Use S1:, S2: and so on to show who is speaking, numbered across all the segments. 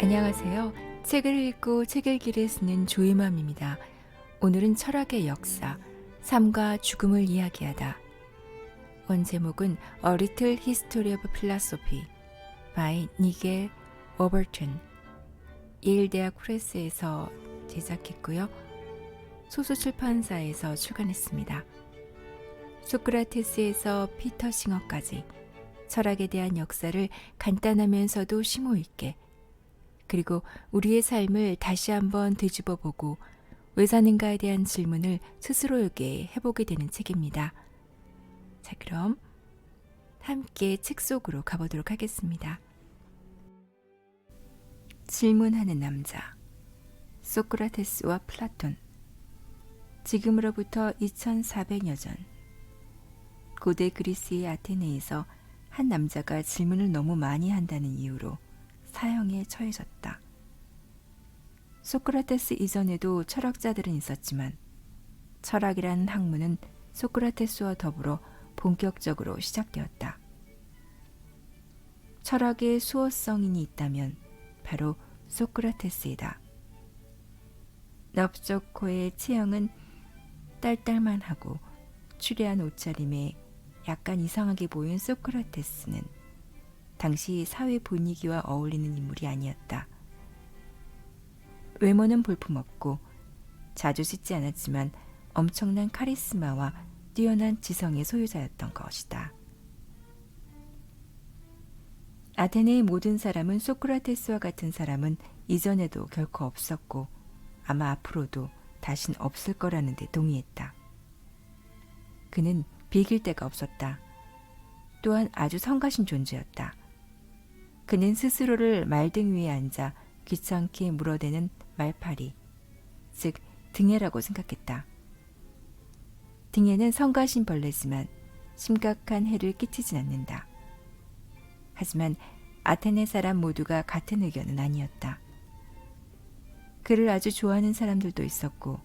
S1: 안녕하세요. 책을 읽고 책 읽기를 쓰는 조이맘입니다. 오늘은 철학의 역사, 삶과 죽음을 이야기하다. 원 제목은 A Little History of Philosophy by 니겔 워버튼. 예일대학 프레스에서 제작했고요. 소수출판사에서 출간했습니다. 소크라테스에서 피터 싱어까지 철학에 대한 역사를 간단하면서도 심오 있게, 그리고 우리의 삶을 다시 한번 되짚어보고 왜 사는가에 대한 질문을 스스로에게 해보게 되는 책입니다. 자, 그럼 함께 책 속으로 가보도록 하겠습니다. 질문하는 남자, 소크라테스와 플라톤. 지금으로부터 2400여 전, 고대 그리스의 아테네에서 한 남자가 질문을 너무 많이 한다는 이유로 사형에 처해졌다. 소크라테스 이전에도 철학자들은 있었지만 철학이라는 학문은 소크라테스와 더불어 본격적으로 시작되었다. 철학의 수호성인이 있다면 바로 소크라테스이다. 넓적코의 체형은 딸딸만 하고 추레한 옷차림에 약간 이상하게 보인 소크라테스는 당시 사회 분위기와 어울리는 인물이 아니었다. 외모는 볼품없고 자주 씻지 않았지만 엄청난 카리스마와 뛰어난 지성의 소유자였던 것이다. 아테네의 모든 사람은 소크라테스와 같은 사람은 이전에도 결코 없었고 아마 앞으로도 다신 없을 거라는 데 동의했다. 그는 비길 데가 없었다. 또한 아주 성가신 존재였다. 그는 스스로를 말등 위에 앉아 귀찮게 물어대는 말파리, 즉 등해라고 생각했다. 등해는 성가신 벌레지만 심각한 해를 끼치진 않는다. 하지만 아테네 사람 모두가 같은 의견은 아니었다. 그를 아주 좋아하는 사람들도 있었고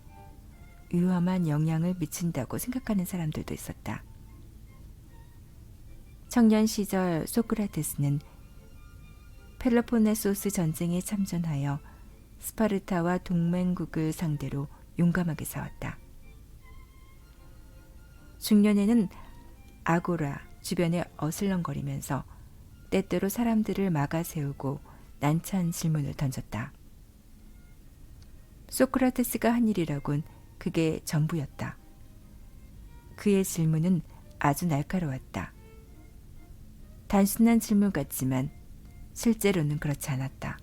S1: 위험한 영향을 미친다고 생각하는 사람들도 있었다. 청년 시절 소크라테스는 펠로폰네소스 전쟁에 참전하여 스파르타와 동맹국을 상대로 용감하게 싸웠다. 중년에는 아고라 주변에 어슬렁거리면서 때때로 사람들을 막아 세우고 난처한 질문을 던졌다. 소크라테스가 한 일이라곤 그게 전부였다. 그의 질문은 아주 날카로웠다. 단순한 질문 같지만 실제로는 그렇지 않았다.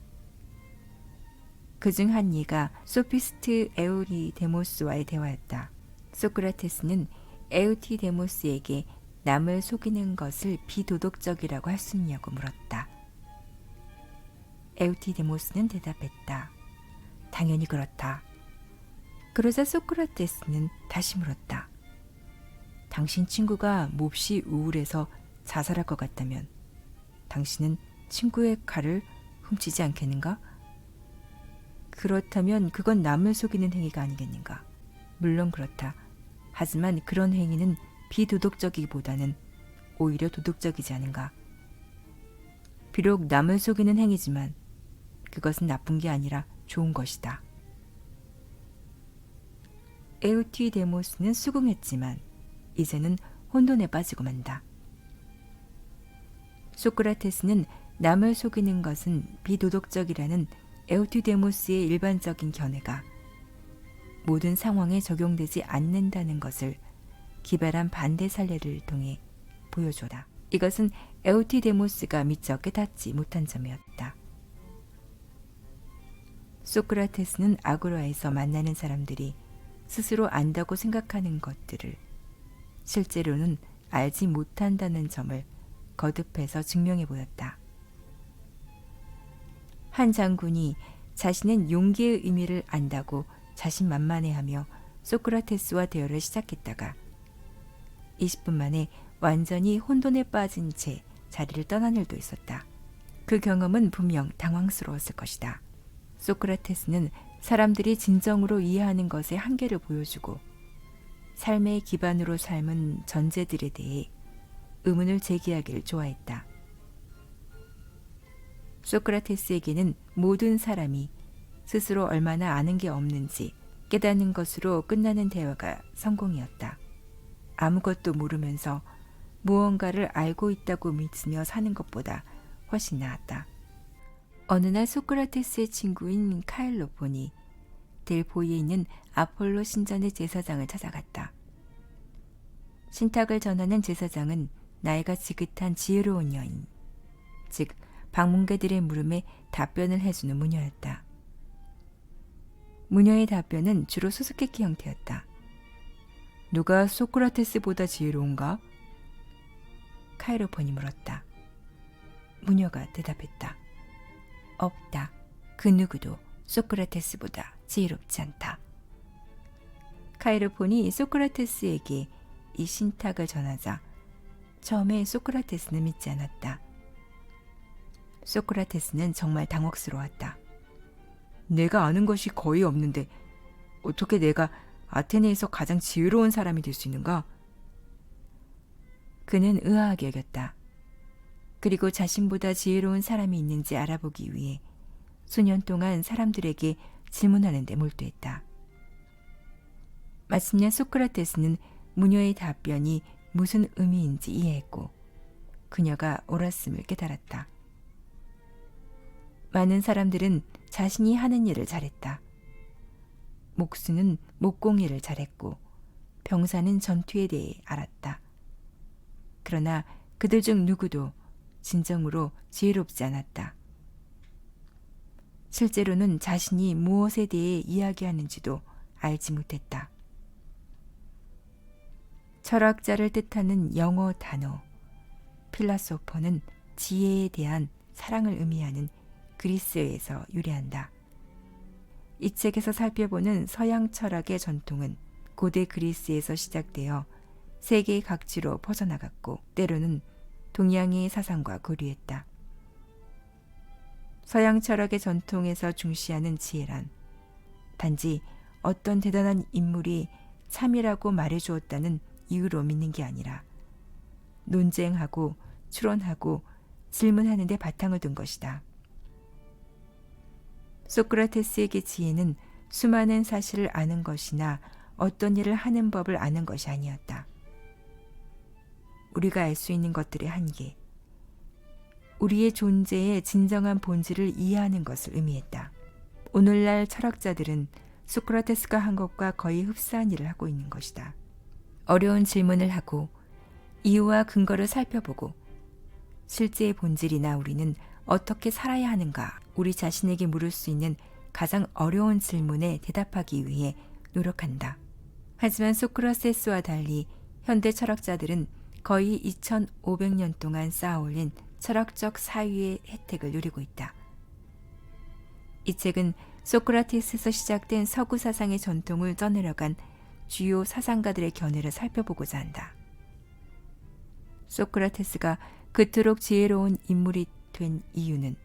S1: 그중 한 예가 소피스트 에우리데모스와의 대화였다. 소크라테스는 에우티데모스에게 남을 속이는 것을 비도덕적이라고 할 수 있냐고 물었다. 에우티데모스는 대답했다. 당연히 그렇다. 그러자 소크라테스는 다시 물었다. 당신 친구가 몹시 우울해서 자살할 것 같다면 당신은 친구의 칼을 훔치지 않겠는가? 그렇다면 그건 남을 속이는 행위가 아니겠는가? 물론 그렇다. 하지만 그런 행위는 비도덕적이기보다는 오히려 도덕적이지 않은가? 비록 남을 속이는 행위지만 그것은 나쁜 게 아니라 좋은 것이다. 에우티데모스는 수긍했지만 이제는 혼돈에 빠지고 만다. 소크라테스는 남을 속이는 것은 비도덕적이라는 에우티데모스의 일반적인 견해가 모든 상황에 적용되지 않는다는 것을 기발한 반대 사례를 통해 보여줘라. 이것은 에우티데모스가 미처 깨닫지 못한 점이었다. 소크라테스는 아고라에서 만나는 사람들이 스스로 안다고 생각하는 것들을 실제로는 알지 못한다는 점을 거듭해서 증명해 보였다. 한 장군이 자신은 용기의 의미를 안다고 자신만만해하며 소크라테스와 대화를 시작했다가 20분 만에 완전히 혼돈에 빠진 채 자리를 떠난 일도 있었다. 그 경험은 분명 당황스러웠을 것이다. 소크라테스는 사람들이 진정으로 이해하는 것의 한계를 보여주고 삶의 기반으로 삶은 전제들에 대해 의문을 제기하길 좋아했다. 소크라테스에게는 모든 사람이 스스로 얼마나 아는 게 없는지 깨닫는 것으로 끝나는 대화가 성공이었다. 아무것도 모르면서 무언가를 알고 있다고 믿으며 사는 것보다 훨씬 나았다. 어느 날 소크라테스의 친구인 카일로폰이 델포이에 있는 아폴로 신전의 제사장을 찾아갔다. 신탁을 전하는 제사장은 나이가 지긋한 지혜로운 여인, 즉 방문객들의 물음에 답변을 해주는 무녀였다. 무녀의 답변은 주로 수수께끼 형태였다. 누가 소크라테스보다 지혜로운가? 카이로폰이 물었다. 무녀가 대답했다. 없다. 그 누구도 소크라테스보다 지혜롭지 않다. 카이로폰이 소크라테스에게 이 신탁을 전하자 처음에 소크라테스는 믿지 않았다. 소크라테스는 정말 당혹스러웠다. 내가 아는 것이 거의 없는데 어떻게 내가 아테네에서 가장 지혜로운 사람이 될 수 있는가? 그는 의아하게 여겼다. 그리고 자신보다 지혜로운 사람이 있는지 알아보기 위해 수년 동안 사람들에게 질문하는 데 몰두했다. 마침내 소크라테스는 무녀의 답변이 무슨 의미인지 이해했고 그녀가 옳았음을 깨달았다. 많은 사람들은 자신이 하는 일을 잘했다. 목수는 목공일을 잘했고 병사는 전투에 대해 알았다. 그러나 그들 중 누구도 진정으로 지혜롭지 않았다. 실제로는 자신이 무엇에 대해 이야기하는지도 알지 못했다. 철학자를 뜻하는 영어 단어 필라소퍼는 지혜에 대한 사랑을 의미하는 그리스어에서 유래한다. 이 책에서 살펴보는 서양 철학의 전통은 고대 그리스에서 시작되어 세계 각지로 퍼져나갔고 때로는 동양의 사상과 교류했다. 서양 철학의 전통에서 중시하는 지혜란 단지 어떤 대단한 인물이 참이라고 말해주었다는 이유로 믿는 게 아니라 논쟁하고 추론하고 질문하는 데 바탕을 둔 것이다. 소크라테스에게 지혜는 수많은 사실을 아는 것이나 어떤 일을 하는 법을 아는 것이 아니었다. 우리가 알 수 있는 것들의 한계, 우리의 존재의 진정한 본질을 이해하는 것을 의미했다. 오늘날 철학자들은 소크라테스가 한 것과 거의 흡사한 일을 하고 있는 것이다. 어려운 질문을 하고 이유와 근거를 살펴보고 실제의 본질이나 우리는 어떻게 살아야 하는가 우리 자신에게 물을 수 있는 가장 어려운 질문에 대답하기 위해 노력한다. 하지만 소크라테스와 달리 현대 철학자들은 거의 2500년 동안 쌓아올린 철학적 사유의 혜택을 누리고 있다. 이 책은 소크라테스에서 시작된 서구 사상의 전통을 떠내려간 주요 사상가들의 견해를 살펴보고자 한다. 소크라테스가 그토록 지혜로운 인물이 된 이유는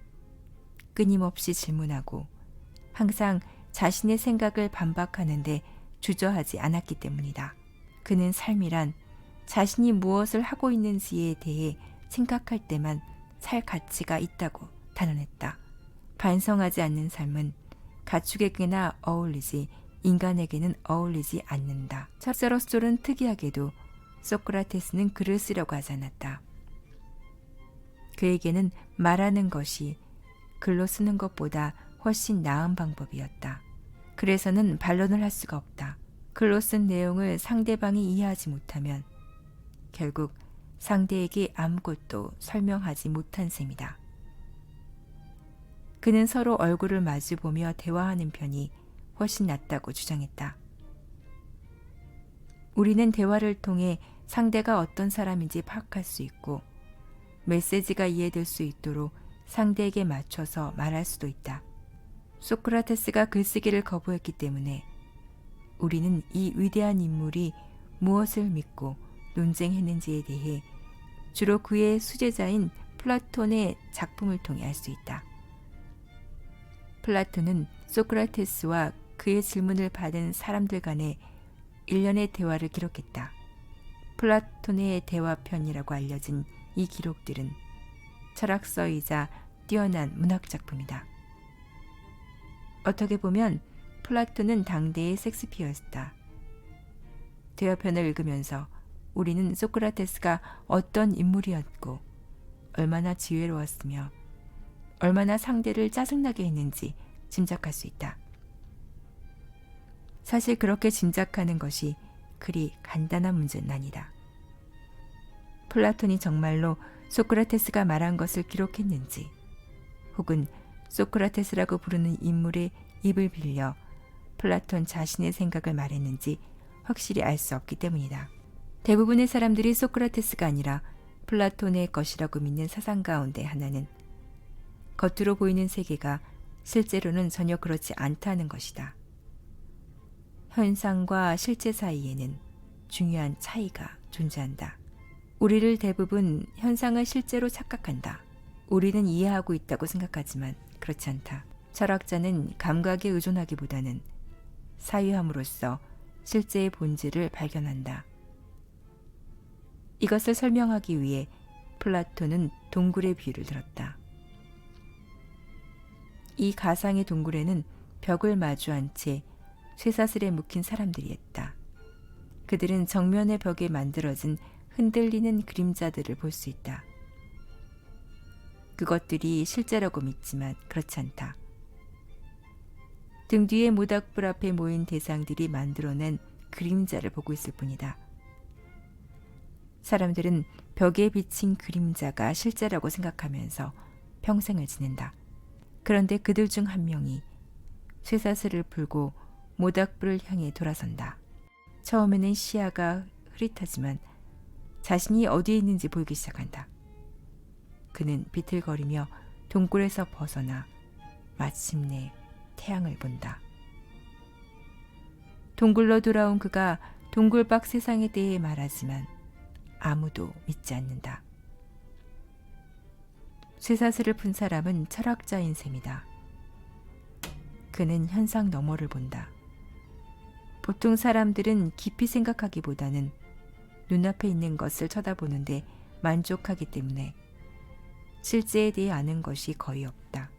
S1: 끊임없이 질문하고 항상 자신의 생각을 반박하는데 주저하지 않았기 때문이다. 그는 삶이란 자신이 무엇을 하고 있는지에 대해 생각할 때만 살 가치가 있다고 단언했다. 반성하지 않는 삶은 가축에게나 어울리지 인간에게는 어울리지 않는다. 찹사로스졸은 특이하게도 소크라테스는 글을 쓰려고 하지 않았다. 그에게는 말하는 것이 글로 쓰는 것보다 훨씬 나은 방법이었다. 그래서는 반론을 할 수가 없다. 글로 쓴 내용을 상대방이 이해하지 못하면 결국 상대에게 아무것도 설명하지 못한 셈이다. 그는 서로 얼굴을 마주보며 대화하는 편이 훨씬 낫다고 주장했다. 우리는 대화를 통해 상대가 어떤 사람인지 파악할 수 있고 메시지가 이해될 수 있도록 상대에게 맞춰서 말할 수도 있다. 소크라테스가 글쓰기를 거부했기 때문에 우리는 이 위대한 인물이 무엇을 믿고 논쟁했는지에 대해 주로 그의 수제자인 플라톤의 작품을 통해 알 수 있다. 플라톤은 소크라테스와 그의 질문을 받은 사람들 간의 일련의 대화를 기록했다. 플라톤의 대화편이라고 알려진 이 기록들은 철학서이자 뛰어난 문학작품이다. 어떻게 보면 플라톤은 당대의 섹스피어였다. 대화편을 읽으면서 우리는 소크라테스가 어떤 인물이었고 얼마나 지혜로웠으며 얼마나 상대를 짜증나게 했는지 짐작할 수 있다. 사실 그렇게 짐작하는 것이 그리 간단한 문제는 아니다. 플라톤이 정말로 소크라테스가 말한 것을 기록했는지 혹은 소크라테스라고 부르는 인물의 입을 빌려 플라톤 자신의 생각을 말했는지 확실히 알 수 없기 때문이다. 대부분의 사람들이 소크라테스가 아니라 플라톤의 것이라고 믿는 사상 가운데 하나는 겉으로 보이는 세계가 실제로는 전혀 그렇지 않다는 것이다. 현상과 실제 사이에는 중요한 차이가 존재한다. 우리를 대부분 현상을 실제로 착각한다. 우리는 이해하고 있다고 생각하지만 그렇지 않다. 철학자는 감각에 의존하기보다는 사유함으로써 실제의 본질을 발견한다. 이것을 설명하기 위해 플라톤은 동굴의 비유를 들었다. 이 가상의 동굴에는 벽을 마주한 채 쇠사슬에 묶인 사람들이 있다. 그들은 정면의 벽에 만들어진 흔들리는 그림자들을 볼 수 있다. 그것들이 실제라고 믿지만 그렇지 않다. 등 뒤에 모닥불 앞에 모인 대상들이 만들어낸 그림자를 보고 있을 뿐이다. 사람들은 벽에 비친 그림자가 실제라고 생각하면서 평생을 지낸다. 그런데 그들 중 한 명이 쇠사슬을 풀고 모닥불을 향해 돌아선다. 처음에는 시야가 흐릿하지만 자신이 어디에 있는지 보이기 시작한다. 그는 비틀거리며 동굴에서 벗어나 마침내 태양을 본다. 동굴로 돌아온 그가 동굴 밖 세상에 대해 말하지만 아무도 믿지 않는다. 쇠사슬을 푼 사람은 철학자인 셈이다. 그는 현상 너머를 본다. 보통 사람들은 깊이 생각하기보다는 눈앞에 있는 것을 쳐다보는데 만족하기 때문에 실제에 대해 아는 것이 거의 없다.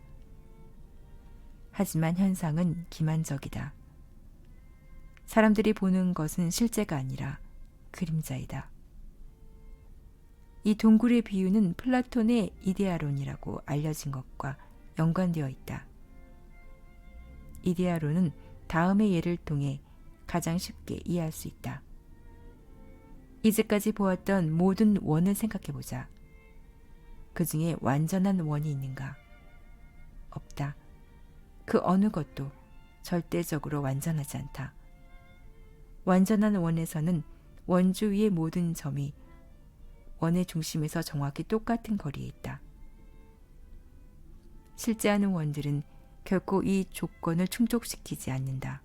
S1: 하지만 현상은 기만적이다. 사람들이 보는 것은 실제가 아니라 그림자이다. 이 동굴의 비유는 플라톤의 이데아론이라고 알려진 것과 연관되어 있다. 이데아론은 다음의 예를 통해 가장 쉽게 이해할 수 있다. 이제까지 보았던 모든 원을 생각해보자. 그 중에 완전한 원이 있는가? 없다. 그 어느 것도 절대적으로 완전하지 않다. 완전한 원에서는 원주 위의 모든 점이 원의 중심에서 정확히 똑같은 거리에 있다. 실제하는 원들은 결코 이 조건을 충족시키지 않는다.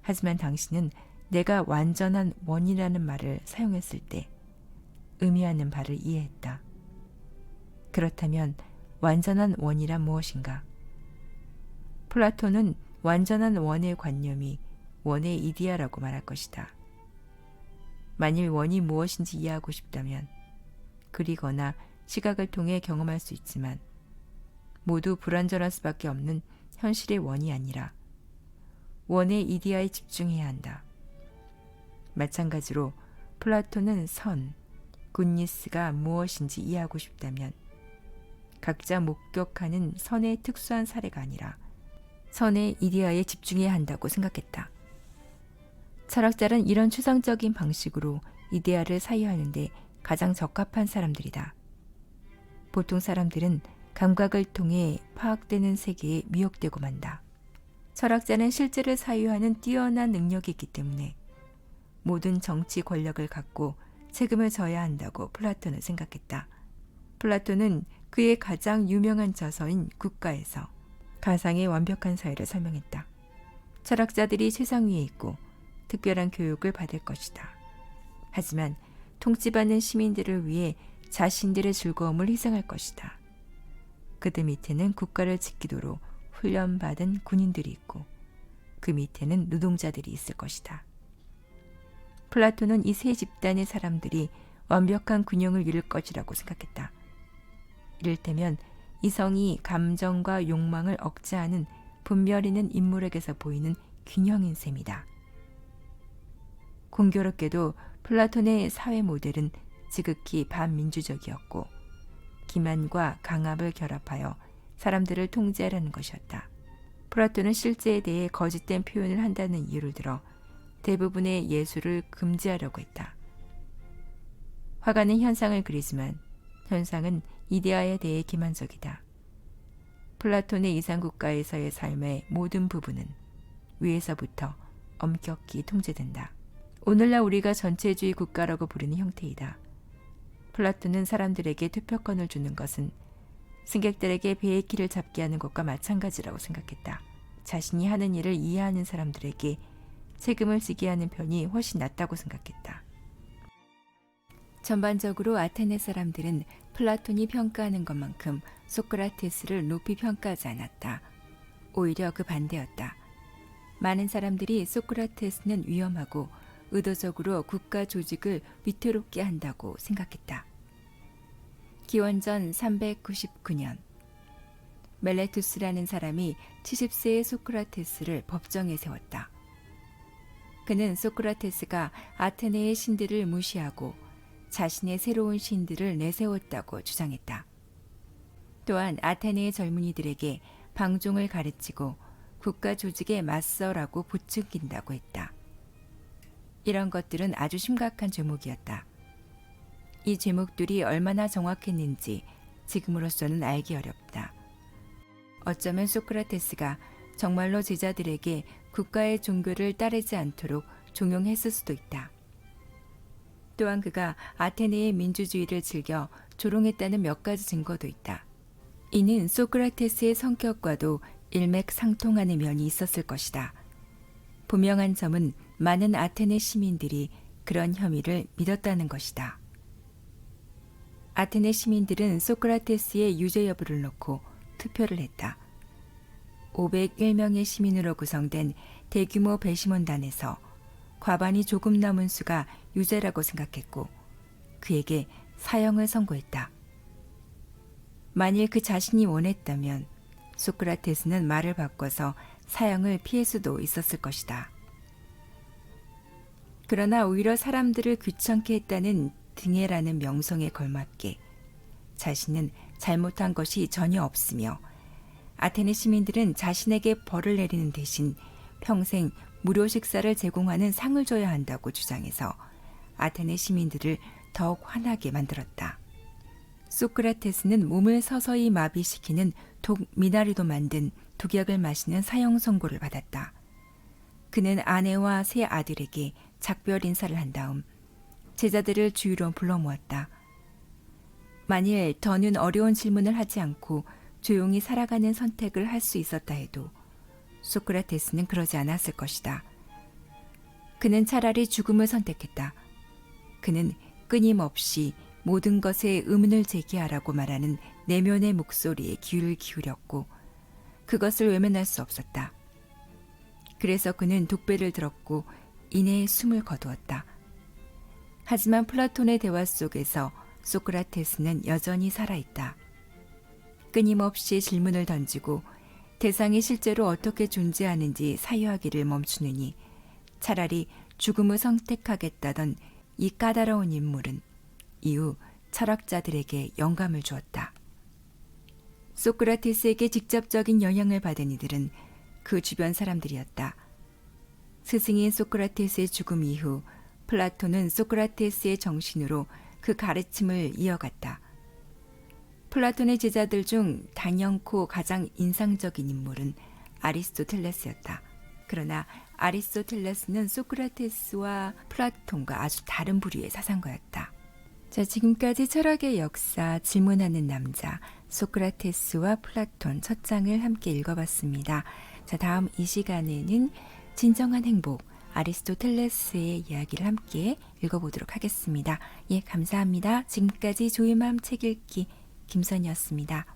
S1: 하지만 당신은 내가 완전한 원이라는 말을 사용했을 때 의미하는 바를 이해했다. 그렇다면 완전한 원이란 무엇인가? 플라톤은 완전한 원의 관념이 원의 이데아라고 말할 것이다. 만일 원이 무엇인지 이해하고 싶다면 그리거나 시각을 통해 경험할 수 있지만 모두 불완전할 수밖에 없는 현실의 원이 아니라 원의 이데아에 집중해야 한다. 마찬가지로 플라톤은 선, 굿니스가 무엇인지 이해하고 싶다면 각자 목격하는 선의 특수한 사례가 아니라 선의 이데아에 집중해야 한다고 생각했다. 철학자는 이런 추상적인 방식으로 이데아를 사유하는데 가장 적합한 사람들이다. 보통 사람들은 감각을 통해 파악되는 세계에 미혹되고 만다. 철학자는 실제를 사유하는 뛰어난 능력이 있기 때문에 모든 정치 권력을 갖고 책임을 져야 한다고 플라톤은 생각했다. 플라톤은 그의 가장 유명한 저서인 국가에서 가상의 완벽한 사회를 설명했다. 철학자들이 세상 위에 있고 특별한 교육을 받을 것이다. 하지만 통치받는 시민들을 위해 자신들의 즐거움을 희생할 것이다. 그들 밑에는 국가를 지키도록 훈련받은 군인들이 있고 그 밑에는 노동자들이 있을 것이다. 플라톤은 이 세 집단의 사람들이 완벽한 균형을 이룰 것이라고 생각했다. 이를테면 이성이 감정과 욕망을 억제하는 분별 있는 인물에게서 보이는 균형인 셈이다. 공교롭게도 플라톤의 사회 모델은 지극히 반민주적이었고 기만과 강압을 결합하여 사람들을 통제하려는 것이었다. 플라톤은 실제에 대해 거짓된 표현을 한다는 이유를 들어 대부분의 예술을 금지하려고 했다. 화가는 현상을 그리지만 현상은 이데아에 대해 기만적이다. 플라톤의 이상국가에서의 삶의 모든 부분은 위에서부터 엄격히 통제된다. 오늘날 우리가 전체주의 국가라고 부르는 형태이다. 플라톤은 사람들에게 투표권을 주는 것은 승객들에게 배의 키를 잡게 하는 것과 마찬가지라고 생각했다. 자신이 하는 일을 이해하는 사람들에게 책임을 지게 하는 편이 훨씬 낫다고 생각했다. 전반적으로 아테네 사람들은 플라톤이 평가하는 것만큼 소크라테스를 높이 평가하지 않았다. 오히려 그 반대였다. 많은 사람들이 소크라테스는 위험하고 의도적으로 국가 조직을 위태롭게 한다고 생각했다. 기원전 399년 멜레투스라는 사람이 70세의 소크라테스를 법정에 세웠다. 그는 소크라테스가 아테네의 신들을 무시하고 자신의 새로운 신들을 내세웠다고 주장했다. 또한 아테네의 젊은이들에게 방종을 가르치고 국가 조직에 맞서라고 부추긴다고 했다. 이런 것들은 아주 심각한 죄목이었다. 이 죄목들이 얼마나 정확했는지 지금으로서는 알기 어렵다. 어쩌면 소크라테스가 정말로 제자들에게 국가의 종교를 따르지 않도록 종용했을 수도 있다. 또한 그가 아테네의 민주주의를 즐겨 조롱했다는 몇 가지 증거도 있다. 이는 소크라테스의 성격과도 일맥상통하는 면이 있었을 것이다. 분명한 점은 많은 아테네 시민들이 그런 혐의를 믿었다는 것이다. 아테네 시민들은 소크라테스의 유죄 여부를 놓고 투표를 했다. 501명의 시민으로 구성된 대규모 배심원단에서 과반이 조금 넘은 수가 유죄라고 생각했고 그에게 사형을 선고했다. 만일 그 자신이 원했다면 소크라테스는 말을 바꿔서 사형을 피할 수도 있었을 것이다. 그러나 오히려 사람들을 귀찮게 했다는 등해라는 명성에 걸맞게 자신은 잘못한 것이 전혀 없으며 아테네 시민들은 자신에게 벌을 내리는 대신 평생 무료 식사를 제공하는 상을 줘야 한다고 주장해서 아테네 시민들을 더욱 화나게 만들었다. 소크라테스는 몸을 서서히 마비시키는 독 미나리도 만든 독약을 마시는 사형 선고를 받았다. 그는 아내와 세 아들에게 작별 인사를 한 다음 제자들을 주위로 불러 모았다. 만일 더는 어려운 질문을 하지 않고 조용히 살아가는 선택을 할 수 있었다 해도 소크라테스는 그러지 않았을 것이다. 그는 차라리 죽음을 선택했다. 그는 끊임없이 모든 것에 의문을 제기하라고 말하는 내면의 목소리에 귀를 기울였고 그것을 외면할 수 없었다. 그래서 그는 독배를 들었고 이내 숨을 거두었다. 하지만 플라톤의 대화 속에서 소크라테스는 여전히 살아있다. 끊임없이 질문을 던지고 대상이 실제로 어떻게 존재하는지 사유하기를 멈추느니 차라리 죽음을 선택하겠다던 이 까다로운 인물은 이후 철학자들에게 영감을 주었다. 소크라테스에게 직접적인 영향을 받은 이들은 그 주변 사람들이었다. 스승인 소크라테스의 죽음 이후 플라톤은 소크라테스의 정신으로 그 가르침을 이어갔다. 플라톤의 제자들 중 단연코 가장 인상적인 인물은 아리스토텔레스였다. 그러나 아리스토텔레스는 소크라테스와 플라톤과 아주 다른 부류의 사상가였다. 자, 지금까지 철학의 역사, 질문하는 남자, 소크라테스와 플라톤 첫 장을 함께 읽어봤습니다. 자, 다음 이 시간에는 진정한 행복, 아리스토텔레스의 이야기를 함께 읽어보도록 하겠습니다. 예, 감사합니다. 지금까지 좋은 마음 책 읽기 김선이었습니다.